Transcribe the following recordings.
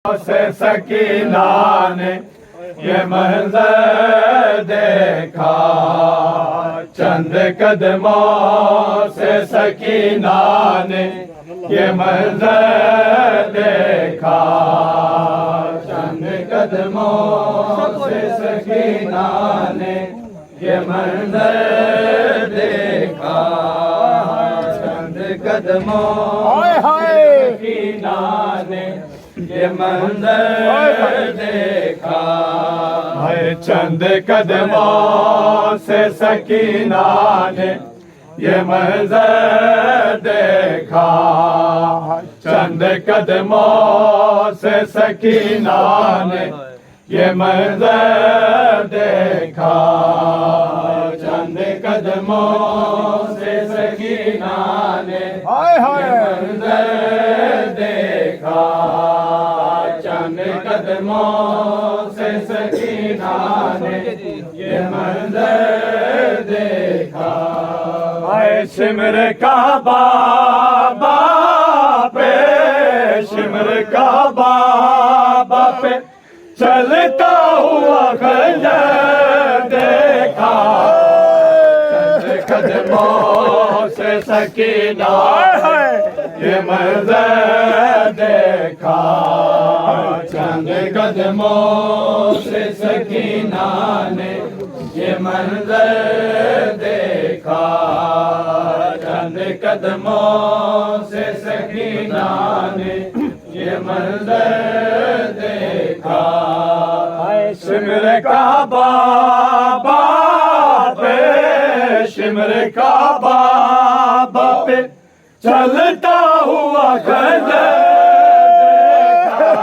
से सकीना ने ये मंजर देखा, चंद कदमों से सकीना ने ये मंजर देखा, चंद कदमों से सकीना ने ये मंजर देखा, चंद कदमों से सकीना ने ये मंजर देखा है। चंद कदमों से सकीना ने ये मंजर देखा, चंद कदमों से सकीना ने ये मंजर देखा, चंद कदमों से सकीना ने ये मंजर देखा, चंद कदमों से सकीना ने ये मंजर देखा। आए शिमर का बाबा पे, शिमर का बाबा पे चलता हुआ खंजर देखा, चंद कदमों से सकीना ये मंजर देखा, चंद कदमों से सकीना ने ये मंजर देखा, चंद कदमों से सकीना ने ये मंजर देखा। शिमर का बाबा पे, शिमर का बाबा पे चलता हुआ खंजर देखा,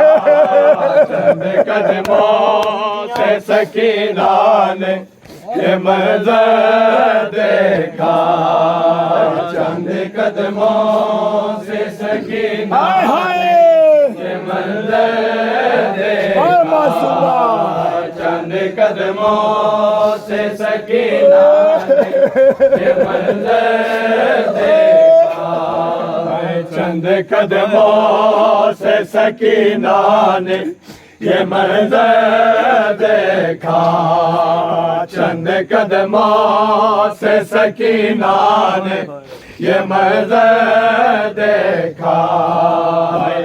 चंद कदमों से सकीना ने ये मंजर देखा, चंद कदमों से सकीना ने ये मंजर देखा, चंद कदमों से सकीना ने ये मंजर देखा, चंद कदमों से सकीना ने ये मंजर देखा, चंद कदमों से सकीना ने ये मंजर देखा,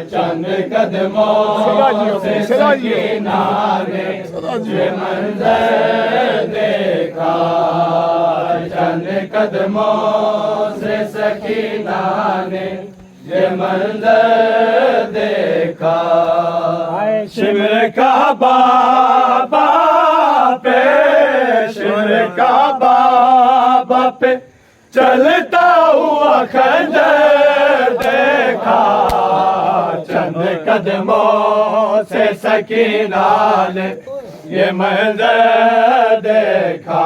चंद कदमों से सकीना ने ये मंजर देखा, चंद कदमों से सकीना ने ये मंजर देखा। शिमर का बाबा पे, शिमर का बाबा पे चलता हुआ खंजर देखा, चंद कदमों से सकीना ने ये मंजर देखा,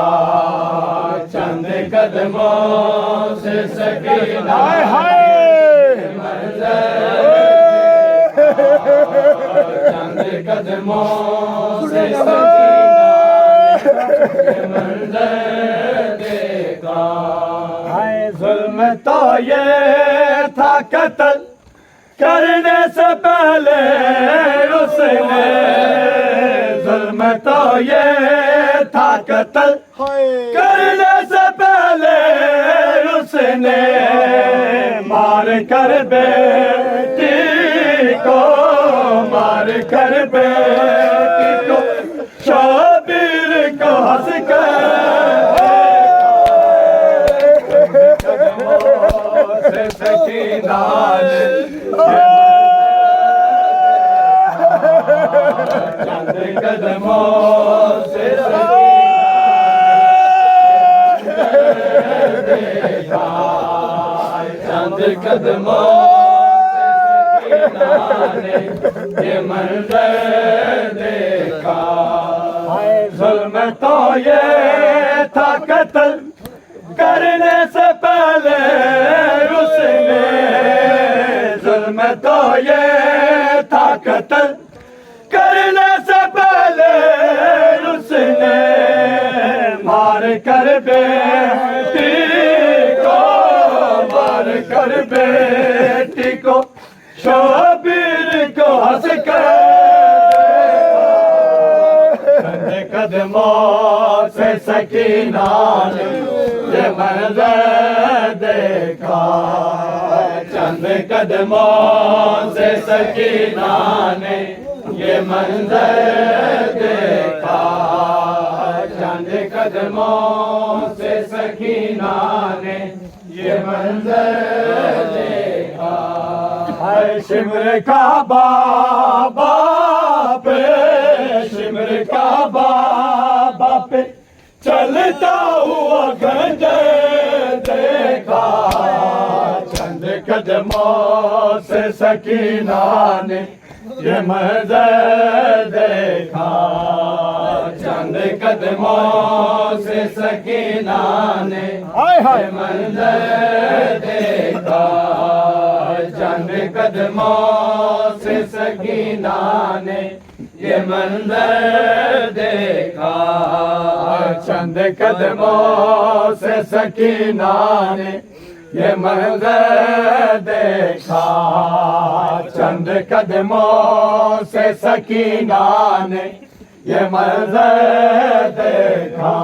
चंद कदमों से सकीना ये मंजर देखा, चंद कदमों से सकीना ये मंजर देखा। जुल्म तो ये था कत्ल करने से पहले उसने, जुल्म तो ये था कत्ल करने से पहले उसने, मार कर बेटी को, मार कर बेटी को, शबीर को हंस कर से सकीना ने चंद कदमों से देखा, चंद कदमों से सकीना ने ये मंजर देखा। जुल्म तो ये था कत्ल करने से पहले उसने, जुल्म तो ये था कत्ल करने से पहले उसने, मार कर बेटी को, मार कर बेटी को, शबीर को हंस कर कदमों से सकीना ने ये मंजर देखा, चंद कदमों से सकीना ने ये मंजर देखा, चंद कदमों से सकीना ने ये मंजर देखा। है शिमर का बाबा पे, शिमर का बाबा पे चलता हुआ खंजर देखा, चंद कदमों से सकीना ने ये मंजर देखा, चंद कदमों से सकीना ने ये मंजर देखा, चंद कदमों से सकीना ने ये मंजर देखा, चंद कदमों से सकीना ने ये मंजर देखा, चंद कदमों से सकीना ने ये मंजर देखा,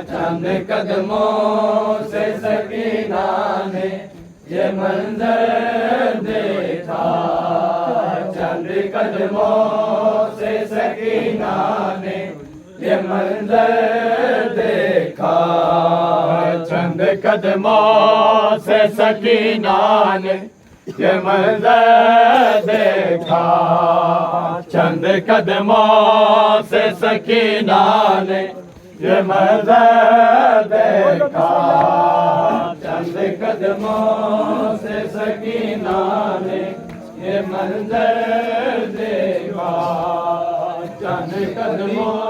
चंद कदमों से सकीना ने ये मंजर देखा, चंद कदमों से सकीना ने ये मंजर देखा, चंद कदमों से सकीना ने ये मंजर देखा, चंद कदमों से सकीना ने ये मंजर देखा, चंद कदमों से सकीना ने ये मंजर देखा, चंद कदमों